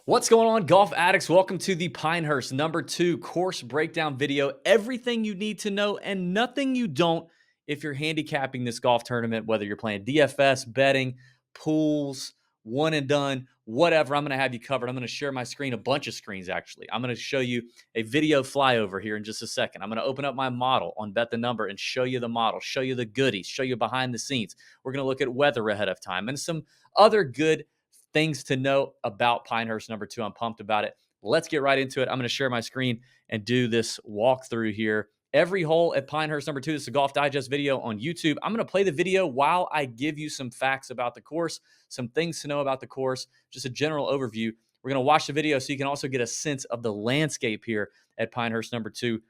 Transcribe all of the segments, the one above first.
What's going on, golf addicts? Welcome to the Pinehurst #2 course breakdown video. Everything you need to know and nothing you don't if you're handicapping this golf tournament, whether you're playing DFS, betting, pools, one and done, whatever. I'm going to have you covered. I'm going to share my screen, a bunch of screens actually. I'm going to show you a video flyover here in just a second. I'm going to open up my model on Bet the Number and show you the model, show you the goodies, show you behind the scenes. We're going to look at weather ahead of time and some other good things to know about Pinehurst #2. I'm pumped about it. Let's get right into it. I'm going to share my screen and do this walkthrough here. Every hole at Pinehurst #2. This is a Golf Digest video on YouTube. I'm going to play the video while I give you some facts about the course, some things to know about the course, just a general overview. We're going to watch the video so you can also get a sense of the landscape here at Pinehurst #2.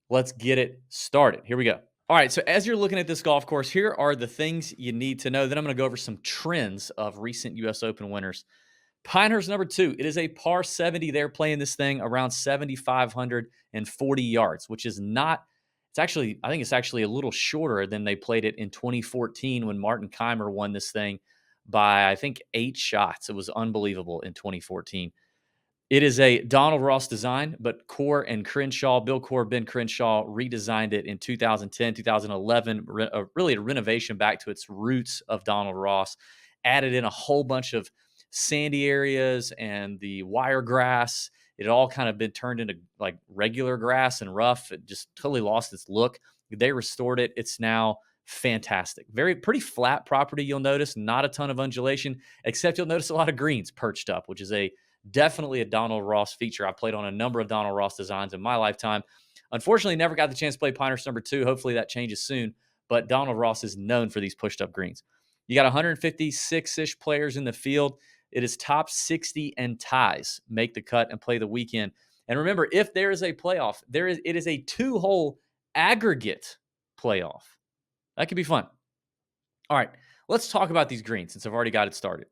Let's get it started. Here we go. All right, so as you're looking at this golf course, here are the things you need to know. Then I'm going to go over some trends of recent U.S. Open winners. Pinehurst #2, it is a par 70. They're playing this thing around 7,540 yards, which is not, it's actually, I think it's actually a little shorter than they played it in 2014 when Martin Keimer won this thing by, I think, 8 shots. It was unbelievable in 2014. It is a Donald Ross design, but Core and Crenshaw, Bill Core, Ben Crenshaw redesigned it in 2010, 2011, really a renovation back to its roots of Donald Ross, added in a whole bunch of sandy areas and the wire grass. It had all kind of been turned into like regular grass and rough. It just totally lost its look. They restored it. It's now fantastic. Pretty flat property, you'll notice. Not a ton of undulation, except you'll notice a lot of greens perched up, which is definitely a Donald Ross feature. I played on a number of Donald Ross designs in my lifetime. Unfortunately, never got the chance to play Pinehurst #2. Hopefully that changes soon. But Donald Ross is known for these pushed up greens. You got 156-ish players in the field. It is top 60 and ties make the cut and play the weekend. And remember, if there is a playoff, it is a 2-hole aggregate playoff. That could be fun. All right, let's talk about these greens since I've already got it started.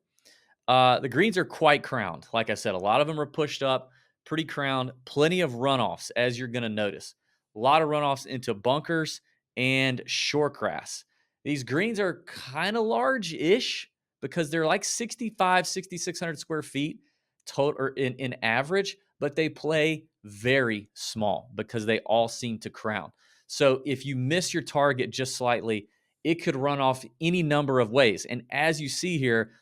The greens are quite crowned. Like I said, a lot of them are pushed up, pretty crowned, plenty of runoffs, as you're going to notice. A lot of runoffs into bunkers and short grass. These greens are kind of large-ish because they're like 6,600 square feet total or in average, but they play very small because they all seem to crown. So if you miss your target just slightly, it could run off any number of ways. And as you see here,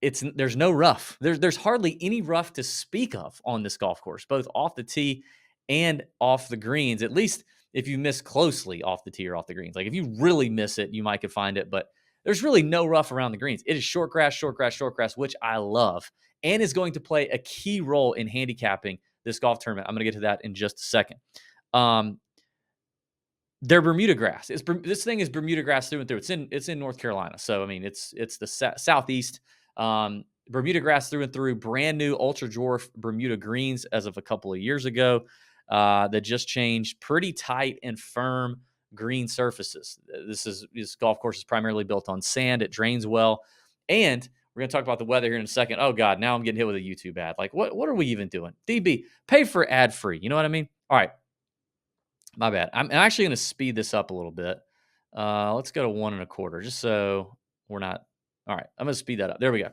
there's no rough. There's hardly any rough to speak of on this golf course, both off the tee and off the greens. At least if you miss closely off the tee or off the greens. Like if you really miss it, you might could find it, but there's really no rough around the greens. It is short grass, short grass, short grass, which I love, and is going to play a key role in handicapping this golf tournament. I'm going to get to that in just a second. They're Bermuda grass. This thing is Bermuda grass through and through. It's in North Carolina, so I mean it's the southeast. Bermuda grass through and through, brand new ultra dwarf Bermuda greens as of a couple of years ago that just changed. Pretty tight and firm green surfaces. This golf course is primarily built on sand. It drains well. And we're going to talk about the weather here in a second. Oh, God, now I'm getting hit with a YouTube ad. Like, what are we even doing? DB, pay for ad free. You know what I mean? All right. My bad. I'm actually going to speed this up a little bit. Let's go to 1.25, just so we're not. All right, I'm going to speed that up. There we go.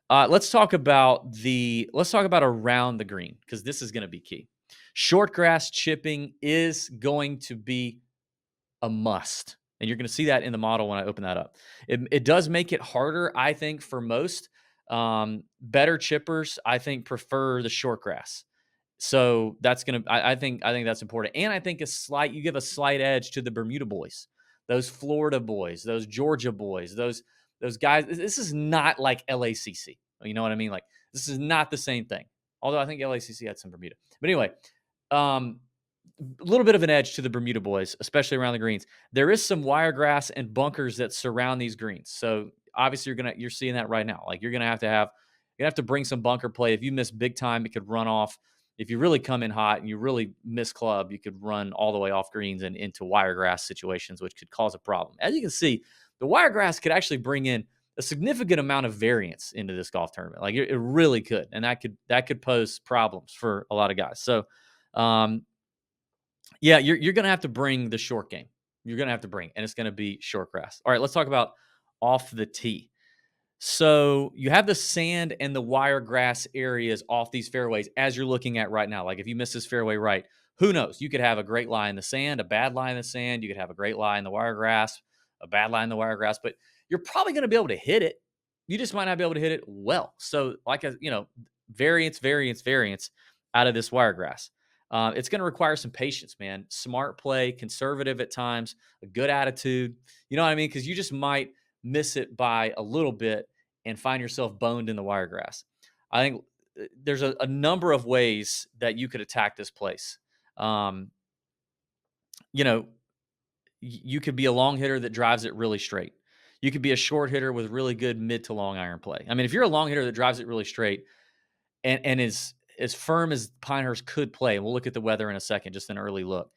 Let's talk about around the green because this is going to be key. Short grass chipping is going to be a must, and you're going to see that in the model when I open that up. It does make it harder, I think, for most. Better chippers, I think, prefer the short grass. So that's gonna. I think that's important, and I think you give a slight edge to the Bermuda boys, those Florida boys, those Georgia boys, those guys. This is not like LACC. You know what I mean? Like this is not the same thing. Although I think LACC had some Bermuda, but anyway, a little bit of an edge to the Bermuda boys, especially around the greens. There is some wiregrass and bunkers that surround these greens, so obviously you're seeing that right now. Like you're gonna have to bring some bunker play. If you miss big time, it could run off. If you really come in hot and you really miss club, you could run all the way off greens and into wiregrass situations, which could cause a problem. As you can see, the wiregrass could actually bring in a significant amount of variance into this golf tournament. Like it really could, and that could pose problems for a lot of guys. So, yeah, you're going to have to bring the short game. You're going to have to bring, and it's going to be short grass. All right, let's talk about off the tee. So you have the sand and the wiregrass areas off these fairways as you're looking at right now. Like if you miss this fairway right, who knows? You could have a great lie in the sand, a bad lie in the sand. You could have a great lie in the wiregrass, a bad lie in the wiregrass, but you're probably going to be able to hit it. You just might not be able to hit it well. So, like a variance out of this wiregrass. It's going to require some patience, man. Smart play, conservative at times, a good attitude. You know what I mean? Because you just might miss it by a little bit and find yourself boned in the wiregrass. I think there's a number of ways that you could attack this place. Um, you know, you could be a long hitter that drives it really straight. You could be a short hitter with really good mid to long iron play. I mean, if you're a long hitter that drives it really straight and is as firm as Pinehurst could play, and we'll look at the weather in a second, just an early look.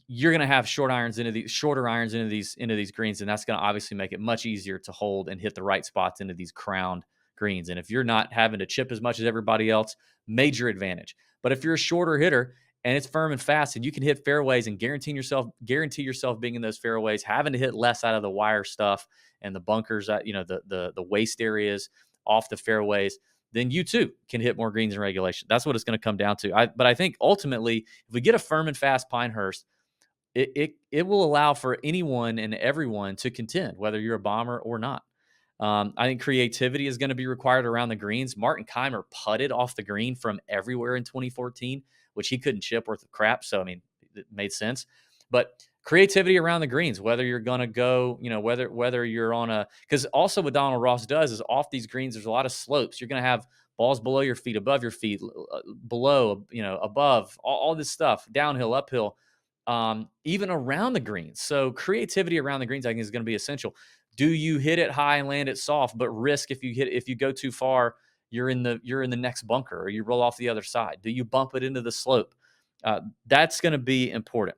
You're going to have shorter irons into these greens, and that's going to obviously make it much easier to hold and hit the right spots into these crowned greens. And if you're not having to chip as much as everybody else, major advantage. But if you're a shorter hitter and it's firm and fast, and you can hit fairways and guarantee yourself being in those fairways, having to hit less out of the wire stuff and the bunkers, the waste areas off the fairways, then you too can hit more greens in regulation. That's what it's going to come down to. But I think ultimately, if we get a firm and fast Pinehurst, it will allow for anyone and everyone to contend, whether you're a bomber or not. I think creativity is going to be required around the greens. Martin Keimer putted off the green from everywhere in 2014, which he couldn't chip worth of crap. So, I mean, it made sense. But creativity around the greens, whether you're going to go, whether you're on because also what Donald Ross does is off these greens, there's a lot of slopes. You're going to have balls below your feet, above your feet, below, above, all this stuff, downhill, uphill. Even around the greens. So creativity around the greens, I think, is going to be essential. Do you hit it high and land it soft, but risk if you go too far, you're in the next bunker or you roll off the other side? Do you bump it into the slope? That's going to be important.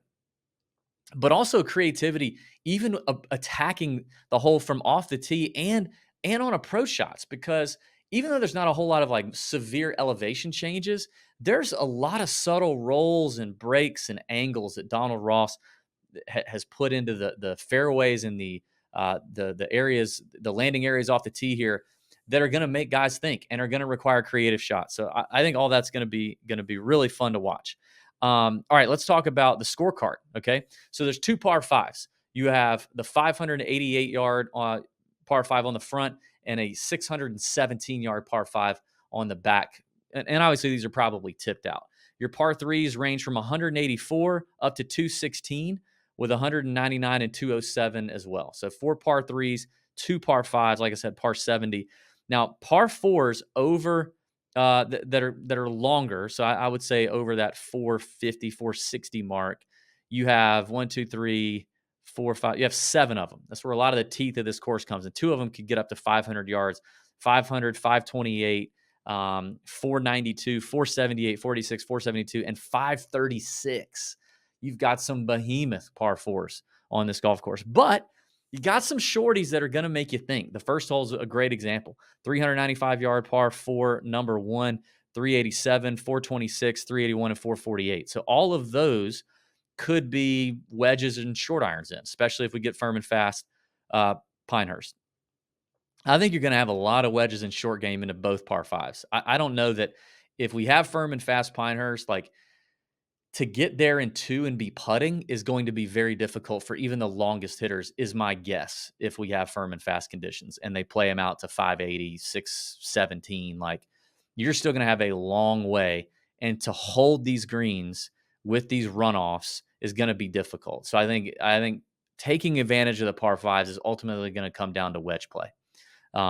But also creativity, even attacking the hole from off the tee and on approach shots, because even though there's not a whole lot of like severe elevation changes, there's a lot of subtle rolls and breaks and angles that Donald Ross has put into the fairways and the areas, the landing areas off the tee here, that are going to make guys think and are going to require creative shots. So I think all that's going to be really fun to watch. All right, let's talk about the scorecard. Okay, so there's two par fives. You have the 588-yard par five on the front and a 617-yard par five on the back. And obviously, these are probably tipped out. Your par threes range from 184 up to 216 with 199 and 207 as well. So 4 par threes, 2 par fives, like I said, par 70. Now, par fours over that are longer. So I would say over that 450, 460 mark, you have 1, 2, 3, 4, 5. You have 7 of them. That's where a lot of the teeth of this course comes. And 2 of them could get up to 500 yards, 500, 528, 492, 478, 46, 472, and 536. You've got some behemoth par fours on this golf course. But you got some shorties that are going to make you think. The first hole is a great example. 395-yard par 4, number 1, 387, 426, 381, and 448. So all of those could be wedges and short irons in, especially if we get firm and fast Pinehurst. I think you're going to have a lot of wedges and short game into both par fives. I don't know that if we have firm and fast Pinehurst, like, to get there in 2 and be putting is going to be very difficult for even the longest hitters, is my guess, if we have firm and fast conditions and they play them out to 580, 617. Like, you're still going to have a long way. And to hold these greens with these runoffs is going to be difficult. So I think taking advantage of the par fives is ultimately going to come down to wedge play. So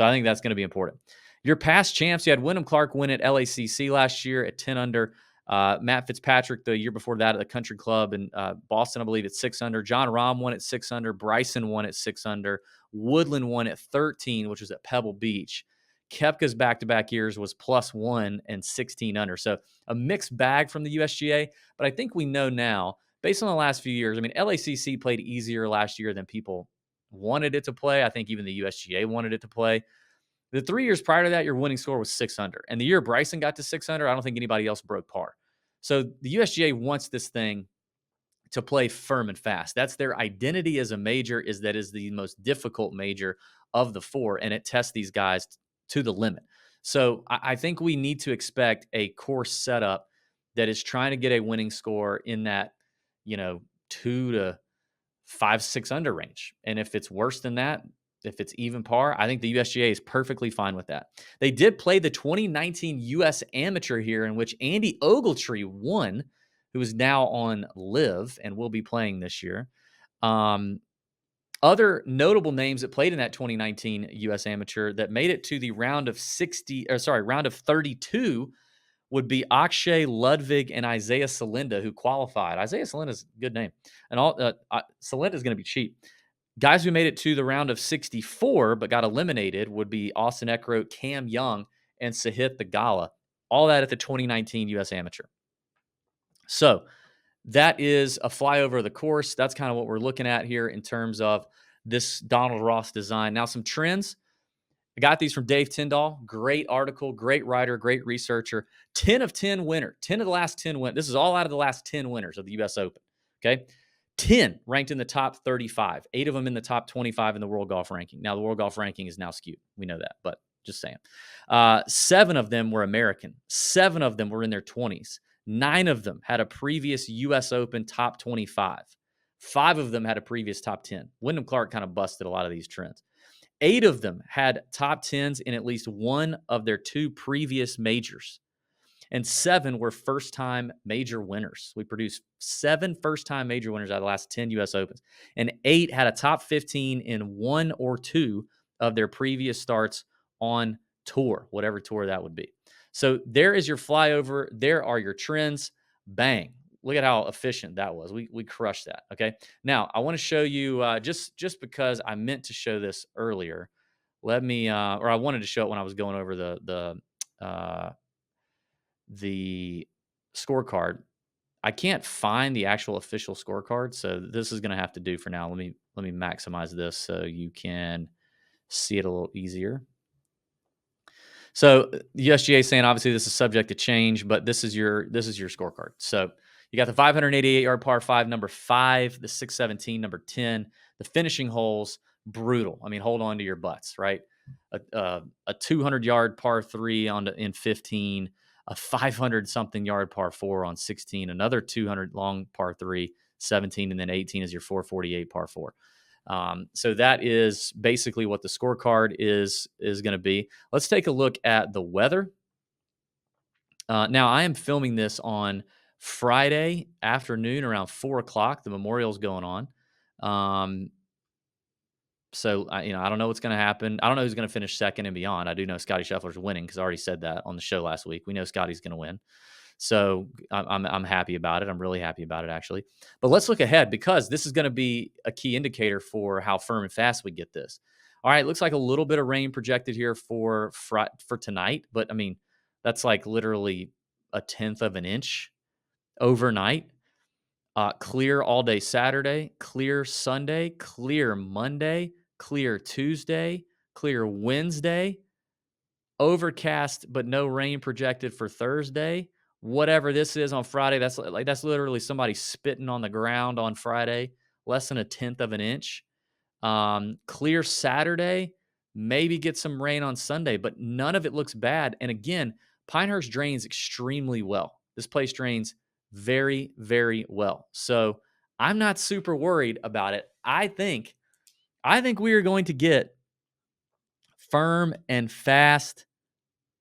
I think that's going to be important. Your past champs, you had Wyndham Clark win at LACC last year at 10 under. Matt Fitzpatrick the year before that at the Country Club in Boston, I believe, at 6 under. John Rahm won at 6 under. Bryson won at 6 under. Woodland won at 13, which was at Pebble Beach. Koepka's back-to-back years was +1 and 16 under. So a mixed bag from the USGA. But I think we know now, based on the last few years, I mean, LACC played easier last year than people wanted it to play. I think even the USGA wanted it to play. The 3 years prior to that, your winning score was 6 under. And the year Bryson got to 6 under, I don't think anybody else broke par. So the USGA wants this thing to play firm and fast. That's their identity as a major, is that is the most difficult major of the four, and it tests these guys to the limit. So I think we need to expect a course setup that is trying to get a winning score in that, 2 to 5, 6 under range. And if it's worse than that, if it's even par, I think the USGA is perfectly fine with that. They did play the 2019 US Amateur here, in which Andy Ogletree won, who is now on Live and will be playing this year. Other notable names that played in that 2019 US Amateur that made it to the round of 32 would be Akshay Ludwig and Isaiah Salinda, who qualified. Isaiah Salinda's a good name. And Salinda's going to be cheap. Guys who made it to the round of 64 but got eliminated would be Austin Eckroat, Cam Young, and Sahith Theegala. All that at the 2019 US Amateur. So that is a flyover of the course. That's kind of what we're looking at here in terms of this Donald Ross design. Now, some trends. I got these from Dave Tyndall. Great article, great writer, great researcher. 10 of 10 winner. 10 of the last 10 win. This is all out of the last 10 winners of the U.S. Open. Okay. 10 ranked in the top 35. 8 of them in the top 25 in the World Golf Ranking. Now, the World Golf Ranking is now skewed. We know that, but just saying. 7 of them were American. 7 of them were in their 20s. 9 of them had a previous U.S. Open top 25. 5 of them had a previous top 10. Wyndham Clark kind of busted a lot of these trends. 8 of them had top 10s in at least one of their 2 previous majors. And 7 were first-time major winners. We produced 7 first-time major winners out of the last 10 U.S. Opens. And 8 had a top 15 in 1 or 2 of their previous starts on tour, whatever tour that would be. So there is your flyover. There are your trends. Bang. Look at how efficient that was. We crushed that, okay? Now, I want to show you, just because I meant to show this earlier, let me, or I wanted to show it when I was going over the scorecard. I can't find the actual official scorecard, so this is going to have to do for now. Let me maximize this so you can see it a little easier. So the USGA is saying obviously this is subject to change, but this is your scorecard. So you got the 588-yard par 5, number 5, the 617, number 10, the finishing holes, brutal. I mean, hold on to your butts, right? A 200-yard par 3 in 15, a 500-something yard par 4 on 16, another 200 long par 3, 17, and then 18 is your 448 par 4. So that is basically what the scorecard is going to be. Let's take a look at the weather. Now, I am filming this on Friday afternoon around 4 o'clock. The Memorial's going on. So I don't know what's going to happen. I don't know who's going to finish second and beyond. I do know Scotty Scheffler's winning because I already said that on the show last week. We know Scotty's going to win. So I'm happy about it. I'm really happy about it, actually. But let's look ahead, because this is going to be a key indicator for how firm and fast we get this. All right, looks like a little bit of rain projected here for tonight, but I mean, that's like literally 1/10 of an inch overnight. Clear all day Saturday, clear Sunday, clear Monday, clear Tuesday, clear Wednesday, overcast but no rain projected for Thursday. Whatever this is on Friday, that's literally somebody spitting on the ground on Friday, less than 1/10 of an inch. Clear Saturday, maybe get some rain on Sunday, but none of it looks bad. And again, Pinehurst drains extremely well. This place drains very, very well. So I'm not super worried about it. I think we are going to get firm and fast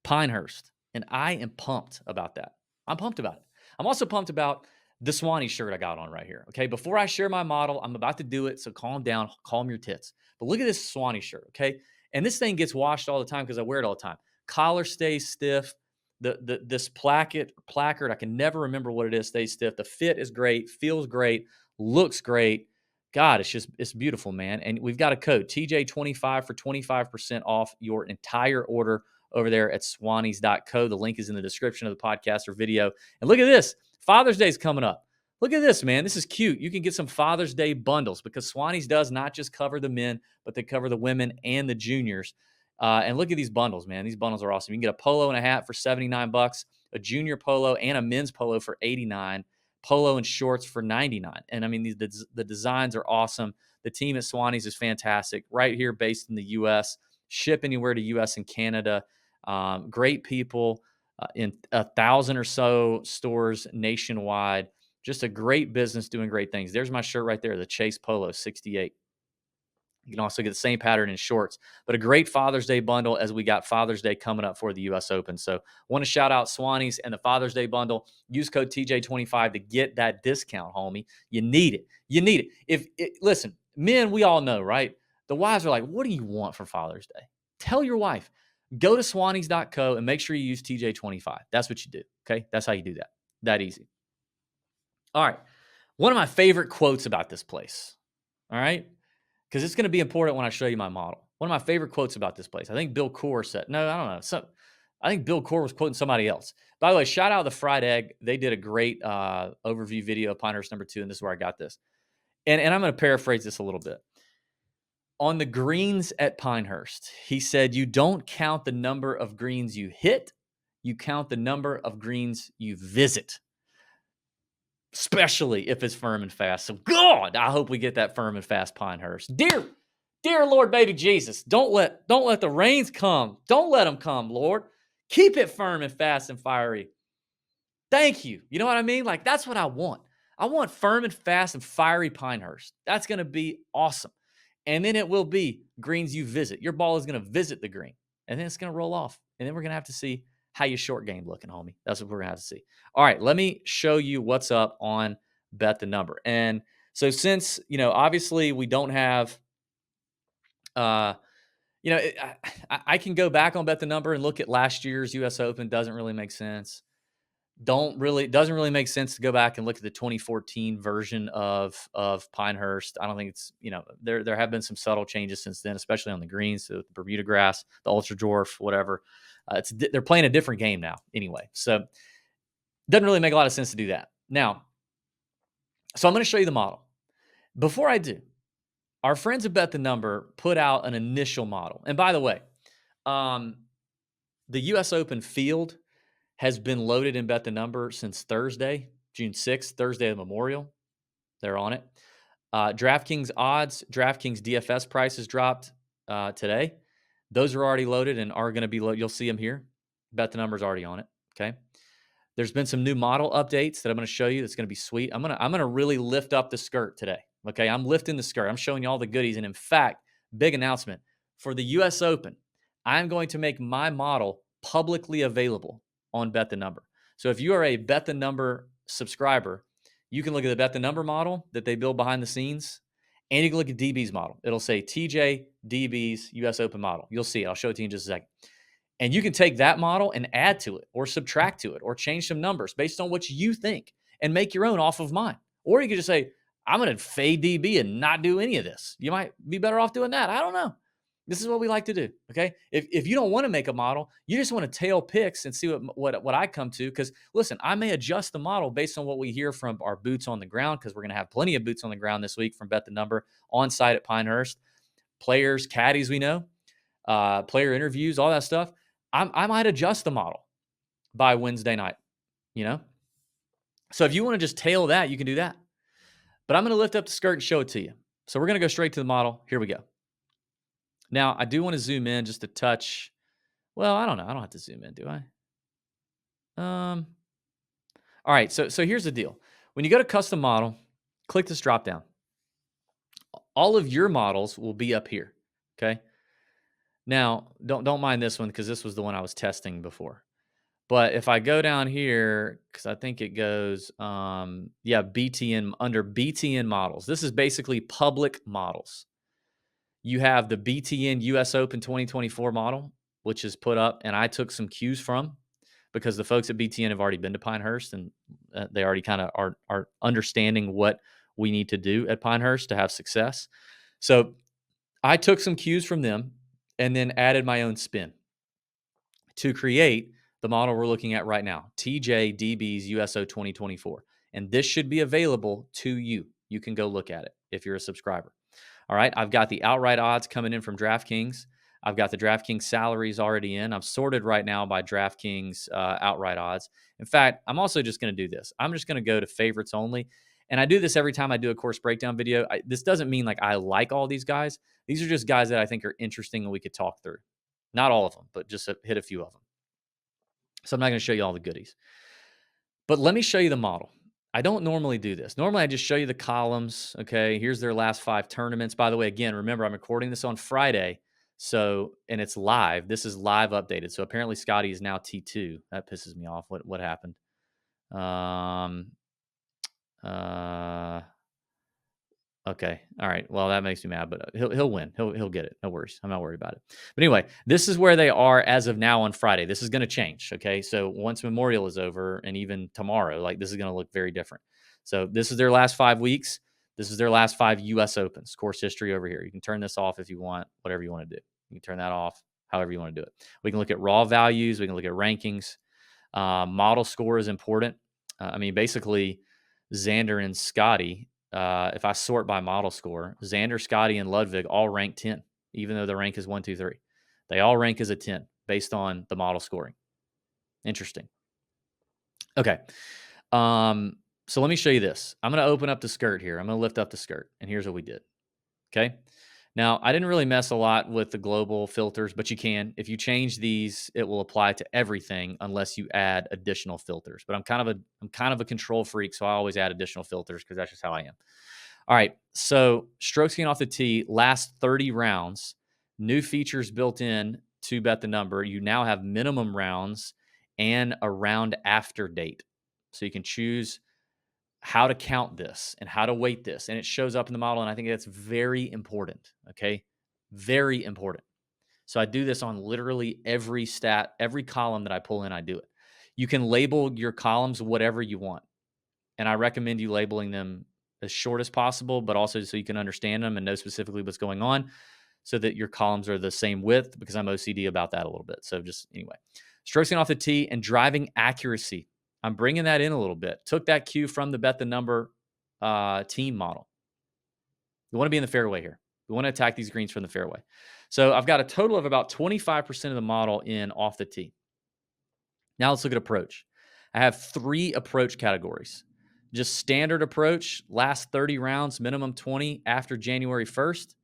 Pinehurst, and I am pumped about that. I'm pumped about it. I'm also pumped about the Swanee shirt I got on right here. Okay, before I share my model, I'm about to do it, so calm down, calm your tits. But look at this Swanee shirt, okay? And this thing gets washed all the time because I wear it all the time. Collar stays stiff. This placard, I can never remember what it is, stays stiff. The fit is great, feels great, looks great. God, it's beautiful, man. And we've got a code, TJ25 for 25% off your entire order over there at swaneys.co. The link is in the description of the podcast or video. And look at this. Father's Day is coming up. Look at this, man. This is cute. You can get some Father's Day bundles, because Swaneys does not just cover the men, but they cover the women and the juniors. And look at these bundles, man. These bundles are awesome. You can get a polo and a hat for $79, a junior polo and a men's polo for $89, polo and shorts for $99. And I mean, the designs are awesome. The team at Swannies is fantastic. Right here, based in the U.S., ship anywhere to U.S. and Canada. Great people in 1,000 or so stores nationwide. Just a great business doing great things. There's my shirt right there, the Chase Polo 68. You can also get the same pattern in shorts, but a great Father's Day bundle as we got Father's Day coming up for the U.S. Open. So want to shout out Swannies and the Father's Day bundle. Use code TJ25 to get that discount, homie. You need it. You need it. Listen, men, we all know, right? The wives are like, what do you want for Father's Day? Tell your wife. Go to swannies.co and make sure you use TJ25. That's what you do, okay? That's how you do that. That easy. All right. One of my favorite quotes about this place, all right? Because it's going to be important when I show you my model. One of my favorite quotes about this place. I think Bill Core said, no, I don't know. I think Bill Core was quoting somebody else. By the way, shout out the Fried Egg. They did a great overview video of Pinehurst #2, and this is where I got this. And I'm going to paraphrase this a little bit. On the greens at Pinehurst, he said, you don't count the number of greens you hit, you count the number of greens you visit. Especially if it's firm and fast. So God, I hope we get that firm and fast Pinehurst. Dear Lord, baby Jesus, don't let the rains come. Don't let them come, Lord. Keep it firm and fast and fiery. Thank you. You know what I mean? Like, that's what I want. I want firm and fast and fiery Pinehurst. That's going to be awesome. And then it will be greens you visit. Your ball is going to visit the green, and then it's going to roll off. And then we're going to have to see how your short game looking, homie. That's what we're going to have to see. All right, let me show you what's up on Bet the Number. And so since, obviously we don't have, I can go back on Bet the Number and look at last year's U.S. Open. Doesn't really make sense. Doesn't really make sense to go back and look at the 2014 version of Pinehurst. I don't think it's, there have been some subtle changes since then, especially on the greens, so the Bermuda grass, the Ultra Dwarf, whatever. They're playing a different game now anyway. So doesn't really make a lot of sense to do that. Now, so I'm going to show you the model. Before I do, our friends at Bet the Number put out an initial model. And by the way, the U.S. Open field has been loaded in Bet the Number since Thursday, June 6th, Thursday of Memorial. They're on it. DraftKings odds, DraftKings DFS prices dropped today. Those are already loaded and are going to be loaded. You'll see them here. Bet the Number's already on it. Okay. There's been some new model updates that I'm going to show you. That's going to be sweet. I'm going to really lift up the skirt today. Okay. I'm lifting the skirt. I'm showing you all the goodies. And in fact, big announcement for the U.S. Open, I'm going to make my model publicly available on Bet the Number. So if you are a Bet the Number subscriber, you can look at the Bet the Number model that they build behind the scenes, and you can look at DB's model. It'll say TJ DB's U.S. Open model. You'll see it. I'll show it to you in just a second. And you can take that model and add to it or subtract to it or change some numbers based on what you think and make your own off of mine. Or you could just say, I'm going to fade DB and not do any of this. You might be better off doing that. I don't know. This is what we like to do, okay? If you don't want to make a model, you just want to tail picks and see what I come to. Because, listen, I may adjust the model based on what we hear from our boots on the ground, because we're going to have plenty of boots on the ground this week from Bet the Number on site at Pinehurst. Players, caddies we know, player interviews, all that stuff. I might adjust the model by Wednesday night, So if you want to just tail that, you can do that. But I'm going to lift up the skirt and show it to you. So we're going to go straight to the model. Here we go. Now, I do want to zoom in just a touch. Well, I don't know. I don't have to zoom in, do I? All right. So here's the deal. When you go to custom model, click this drop down. All of your models will be up here. Okay. Now, don't mind this one because this was the one I was testing before. But if I go down here, because I think it goes, BTN, under BTN models. This is basically public models. You have the BTN US Open 2024 model, which is put up, and I took some cues from, because the folks at BTN have already been to Pinehurst, and they already kind of are understanding what we need to do at Pinehurst to have success. So I took some cues from them and then added my own spin to create the model we're looking at right now, TJ DB's USO 2024. And this should be available to you. You can go look at it if you're a subscriber. All right, I've got the outright odds coming in from DraftKings. I've got the DraftKings salaries already in. I'm sorted right now by DraftKings outright odds. In fact, I'm also just going to do this. I'm just going to go to favorites only. And I do this every time I do a course breakdown video. This doesn't mean like I like all these guys. These are just guys that I think are interesting and we could talk through. Not all of them, but just hit a few of them. So I'm not going to show you all the goodies. But let me show you the model. I don't normally do this. Normally, I just show you the columns. Okay, here's their last 5 tournaments. By the way, again, remember, I'm recording this on Friday. So, and it's live. This is live updated. So apparently Scotty is now T2. That pisses me off. What happened? Okay. All right. Well, that makes me mad, but he'll win. He'll get it. No worries. I'm not worried about it. But anyway, this is where they are as of now on Friday. This is going to change. Okay. So once Memorial is over and even tomorrow, like this is going to look very different. So this is their last 5 weeks. This is their last 5 US Opens. Course history over here. You can turn this off if you want, whatever you want to do. You can turn that off, however you want to do it. We can look at raw values. We can look at rankings. Model score is important. Basically, Xander and Scotty, if I sort by model score, Xander, Scotty, and Ludwig all rank 10, even though the rank is 1, 2, 3. They all rank as a 10 based on the model scoring. Interesting. Okay. So let me show you this. I'm going to open up the skirt here. I'm going to lift up the skirt, and here's what we did. Okay. Now, I didn't really mess a lot with the global filters, but you can. If you change these, it will apply to everything unless you add additional filters. But I'm kind of a control freak, so I always add additional filters because that's just how I am. All right, so strokes gained off the tee, last 30 rounds, new features built in to bet the number. You now have minimum rounds and a round after date. So you can choose how to count this and how to weight this. And it shows up in the model. And I think that's very important. Okay. Very important. So I do this on literally every stat, every column that I pull in, I do it. You can label your columns whatever you want. And I recommend you labeling them as short as possible, but also so you can understand them and know specifically what's going on so that your columns are the same width, because I'm OCD about that a little bit. So just anyway, strokes gained off the tee and driving accuracy. I'm bringing that in a little bit. Took that cue from the bet the number team model. You want to be in the fairway here. We want to attack these greens from the fairway. So I've got a total of about 25% of the model in off the tee. Now let's look at approach. I have 3 approach categories. Just standard approach, last 30 rounds, minimum 20 after January 1st.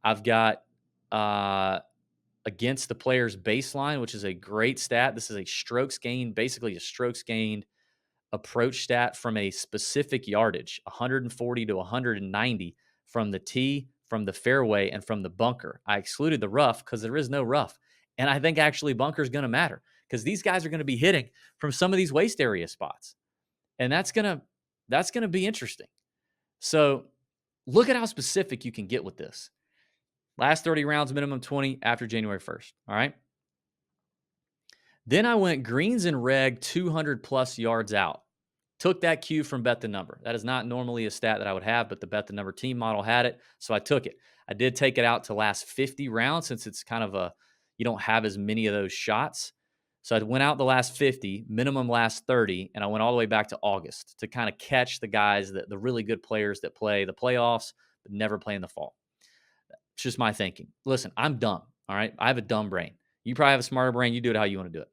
I've got against the player's baseline, which is a great stat. This is a strokes gained, basically a strokes gained approach stat from a specific yardage, 140 to 190 from the tee, from the fairway, and from the bunker. I excluded the rough because there is no rough. And I think actually bunker is going to matter because these guys are going to be hitting from some of these waist area spots. And that's going to be interesting. So look at how specific you can get with this. Last 30 rounds, minimum 20 after January 1st. All right. Then I went greens and reg 200 plus yards out. Took that cue from bet the number. That is not normally a stat that I would have, but the bet the number team model had it. So I took it. I did take it out to last 50 rounds since it's kind of you don't have as many of those shots. So I went out the last 50, minimum last 30, and I went all the way back to August to kind of catch the guys, the really good players that play the playoffs, but never play in the fall. It's just my thinking. Listen, I'm dumb, all right? I have a dumb brain. You probably have a smarter brain. You do it how you want to do it.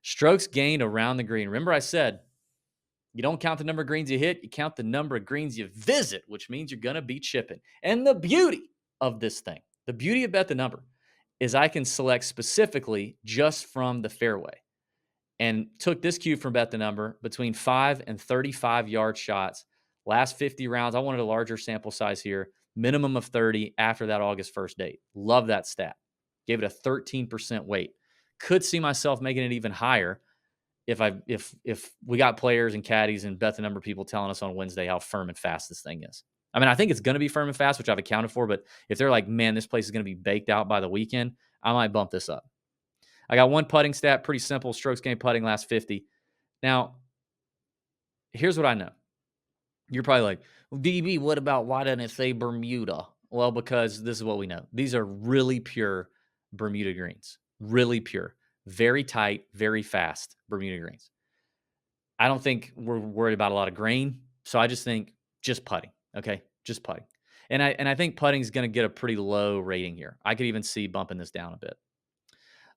Strokes gained around the green. Remember I said, you don't count the number of greens you hit. You count the number of greens you visit, which means you're going to be chipping. And the beauty of this thing, the beauty of bet the number, is I can select specifically just from the fairway. And took this cue from bet the number between 5 and 35 yard shots. Last 50 rounds, I wanted a larger sample size here. Minimum of 30 after that August 1st date. Love that stat. Gave it a 13% weight. Could see myself making it even higher if we got players and caddies and bet the number people telling us on Wednesday how firm and fast this thing is. I mean, I think it's going to be firm and fast, which I've accounted for. But if they're like, man, this place is going to be baked out by the weekend, I might bump this up. I got one putting stat, pretty simple. Strokes gained putting last 50. Now, here's what I know. You're probably like, well, DB, what about why doesn't it say Bermuda? Well, because this is what we know. These are really pure Bermuda greens. Really pure. Very tight, very fast Bermuda greens. I don't think we're worried about a lot of grain. So I just think just putting. Okay. Just putting. And I think putting is going to get a pretty low rating here. I could even see bumping this down a bit.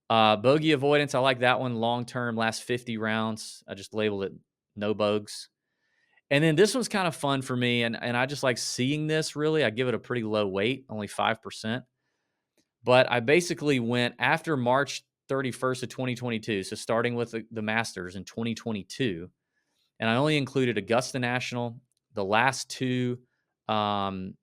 Bogey avoidance, I like that one. Long term, last 50 rounds. I just labeled it no bogeys. And then this one's kind of fun for me, and I just like seeing this. Really, I give it a pretty low weight, only 5%. But I basically went after March 31st of 2022, so starting with the Masters in 2022, and I only included Augusta National, the last two um,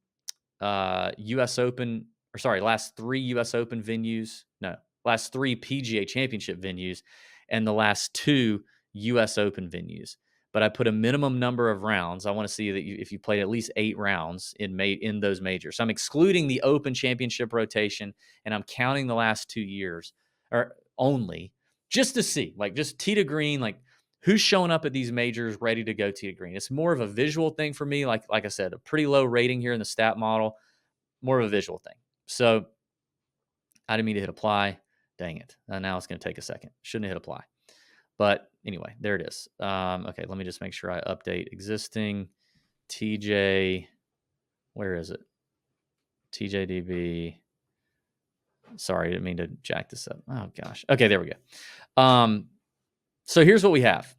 U.S. Open, or sorry, last three U.S. Open venues. No, last three PGA Championship venues, and the last two U.S. Open venues. But I put a minimum number of rounds. I want to see that if you played at least 8 rounds in those majors. So I'm excluding the Open Championship rotation, and I'm counting the last 2 years or only just to see, like, just tee to green, like who's showing up at these majors ready to go tee to green. It's more of a visual thing for me. Like I said, a pretty low rating here in the stat model, more of a visual thing. So I didn't mean to hit apply. Dang it. Now it's going to take a second. Shouldn't have hit apply. But anyway, there it is. Okay, let me just make sure I update existing TJ. Where is it? TJDB. Sorry, I didn't mean to jack this up. Oh, gosh. Okay, there we go. So here's what we have.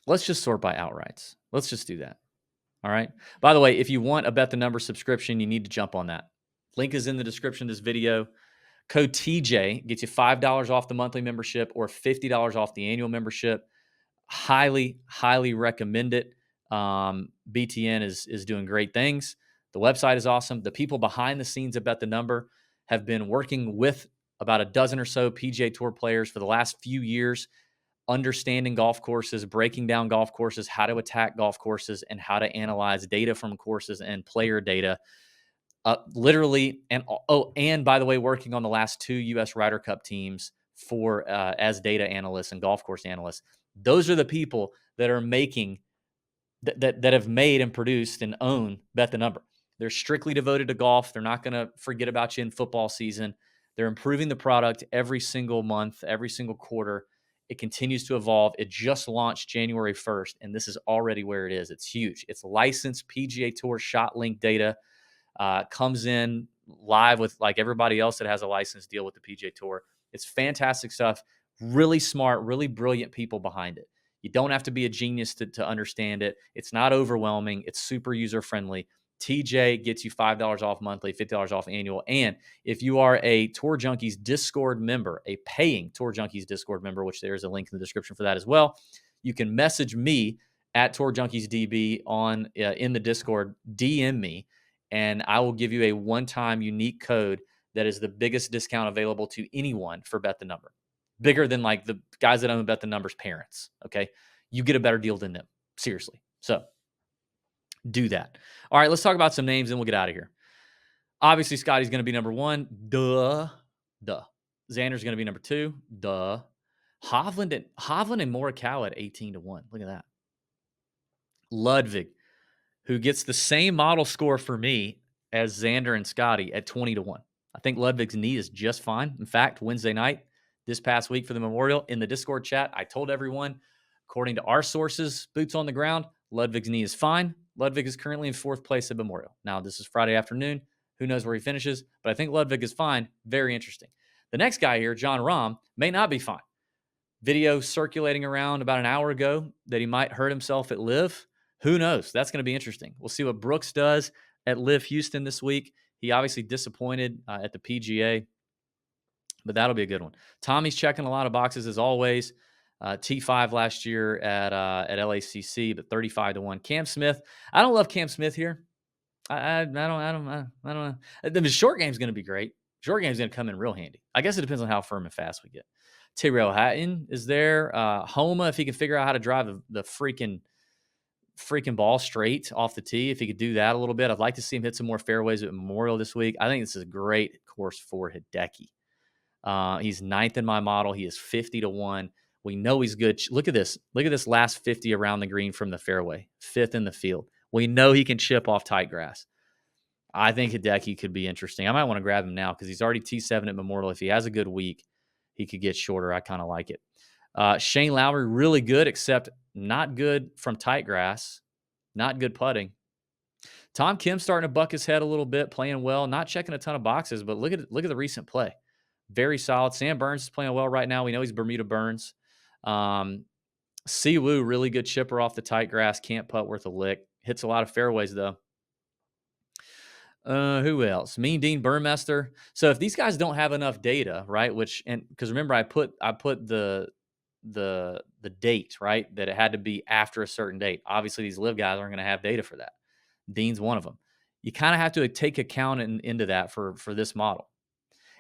Let's just sort by outrights. Let's just do that. All right. By the way, if you want a Bet the Number subscription, you need to jump on that. Link is in the description of this video. Code TJ gets you $5 off the monthly membership or $50 off the annual membership. Highly, highly recommend it. BTN is doing great things. The website is awesome. The people behind the scenes at Bet the Number have been working with about a dozen or so PGA Tour players for the last few years, understanding golf courses, breaking down golf courses, how to attack golf courses, and how to analyze data from courses and player data. Literally, and by the way, working on the last 2 U.S. Ryder Cup teams for as data analysts and golf course analysts. Those are the people that are making that have made and produced and own Bet the Number. They're strictly devoted to golf. They're not going to forget about you in football season. They're improving the product every single month, every single quarter. It continues to evolve. It just launched January 1st, and this is already where it is. It's huge. It's licensed PGA Tour shot link data. Comes in live with like everybody else that has a license deal with the PGA Tour. It's fantastic stuff. Really smart, really brilliant people behind it. You don't have to be a genius to understand it. It's not overwhelming. It's super user-friendly. TJ gets you $5 off monthly, $50 off annual. And if you are a Tour Junkies Discord member, a paying Tour Junkies Discord member, which there's a link in the description for that as well, you can message me at Tour Junkies DB on in the Discord, DM me, and I will give you a one-time unique code that is the biggest discount available to anyone for Bet the Number. Bigger than like the guys that own Bet the Number's parents, okay? You get a better deal than them, seriously. So do that. All right, let's talk about some names and we'll get out of here. Obviously, Scotty's going to be number 1. Duh. Xander's going to be number 2. Duh. Hovland and Morikawa at 18-1. Look at that. Ludwig, who gets the same model score for me as Xander and Scotty at 20-1. I think Ludwig's knee is just fine. In fact, Wednesday night, this past week for the Memorial, in the Discord chat, I told everyone, according to our sources, boots on the ground, Ludwig's knee is fine. Ludwig is currently in 4th place at Memorial. Now, this is Friday afternoon. Who knows where he finishes? But I think Ludwig is fine. Very interesting. The next guy here, John Rahm, may not be fine. Video circulating around about an hour ago that he might hurt himself at LIV. Who knows? That's going to be interesting. We'll see what Brooks does at LIV Houston this week. He obviously disappointed at the PGA, but that'll be a good one. Tommy's checking a lot of boxes as always. T5 last year at LACC, but 35-1. Cam Smith. I don't love Cam Smith here. I don't know. The short game's going to be great. Short game's going to come in real handy. I guess it depends on how firm and fast we get. Tyrrell Hatton is there. Homa, if he can figure out how to drive the freaking ball straight off the tee, if he could do that a little bit. I'd like to see him hit some more fairways at Memorial this week. I think this is a great course for Hideki. He's 9th in my model. He is 50-1. We know he's good. Look at this. Look at this last 50 around the green from the fairway. 5th in the field. We know he can chip off tight grass. I think Hideki could be interesting. I might want to grab him now because he's already T7 at Memorial. If he has a good week, he could get shorter. I kind of like it. Shane Lowry, really good, except not good from tight grass. Not good putting. Tom Kim's starting to buck his head a little bit, playing well, not checking a ton of boxes, but look at the recent play. Very solid. Sam Burns is playing well right now. We know he's Bermuda Burns. Siwoo, really good chipper off the tight grass. Can't putt worth a lick. Hits a lot of fairways, though. Who else? Mean Dean Burmester. So if these guys don't have enough data, right? Because remember, I put the date, right, that it had to be after a certain date. Obviously, these live guys aren't going to have data for that. Dean's one of them. You kind of have to take account into that for this model.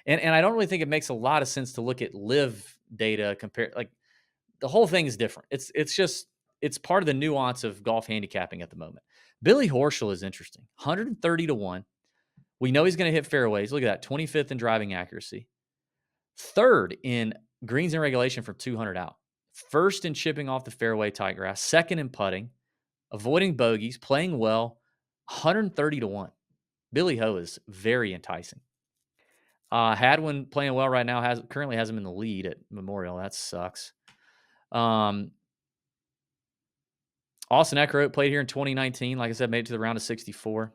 And I don't really think it makes a lot of sense to look at live data compared. Like, the whole thing is different. It's part of the nuance of golf handicapping at the moment. Billy Horschel is interesting. 130 to 1. We know he's going to hit fairways. Look at that. 25th in driving accuracy. Third in greens in regulation from 200 out. First in chipping off the fairway tight grass. Second in putting. Avoiding bogeys. Playing well. 130 to 1. Billy Ho is very enticing. Hadwin playing well right now. Currently has him in the lead at Memorial. That sucks. Austin Eckroat played here in 2019. Like I said, made it to the round of 64.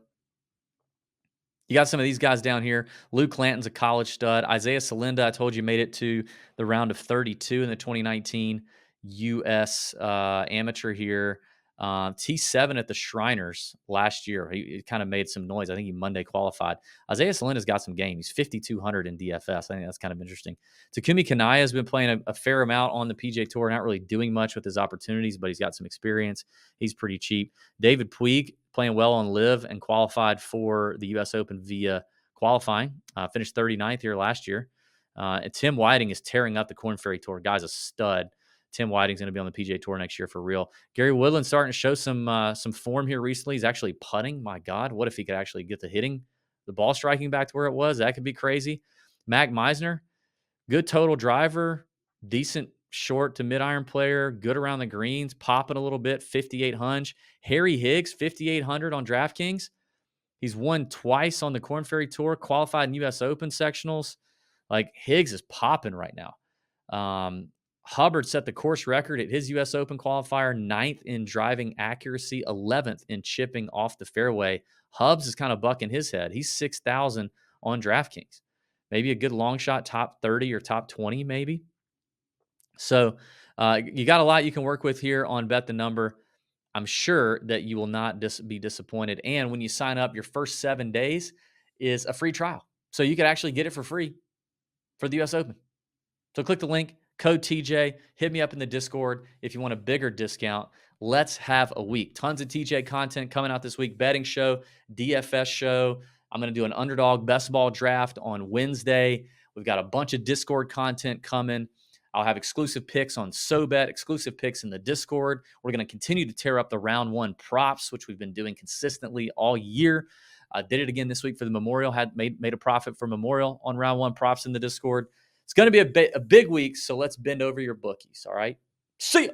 You got some of these guys down here. Luke Clanton's a college stud. Isaiah Salinda, I told you, made it to the round of 32 in the 2019 U.S. Amateur here. T7 at the Shriners last year. He kind of made some noise. I think he Monday qualified. Isaiah Salinda's got some game. He's 5,200 in DFS. I think that's kind of interesting. Takumi Kanaya has been playing a fair amount on the PGA Tour, not really doing much with his opportunities, but he's got some experience. He's pretty cheap. David Puig playing well on live and qualified for the U.S. Open via qualifying. Finished 39th here last year. And Tim Whiting is tearing up the Korn Ferry Tour. Guy's a stud. Tim Whiting's going to be on the PGA Tour next year for real. Gary Woodland's starting to show some form here recently. He's actually putting. My God, what if he could actually get the ball striking back to where it was? That could be crazy. Mac Meisner, good total driver, decent short to mid-iron player, good around the greens, popping a little bit, 58 hunch. Harry Higgs, 5,800 on DraftKings. He's won twice on the Korn Ferry Tour, qualified in U.S. Open sectionals. Like, Higgs is popping right now. Hubbard set the course record at his U.S. Open qualifier, 9th in driving accuracy, 11th in chipping off the fairway. Hubbs is kind of bucking his head. He's 6,000 on DraftKings. Maybe a good long shot, top 30 or top 20 maybe. So you got a lot you can work with here on Bet the Number. I'm sure that you will not be disappointed. And when you sign up, your first 7 days is a free trial. So you could actually get it for free for the U.S. Open. So click the link, code TJ, hit me up in the Discord if you want a bigger discount. Let's have a week. Tons of TJ content coming out this week. Betting show, DFS show. I'm going to do an underdog best ball draft on Wednesday. We've got a bunch of Discord content coming. I'll have exclusive picks on SoBet, exclusive picks in the Discord. We're going to continue to tear up the round one props, which we've been doing consistently all year. Did it again this week for the Memorial. Had made a profit for Memorial on round one props in the Discord. It's going to be a big week, so let's bend over your bookies, all right? See ya!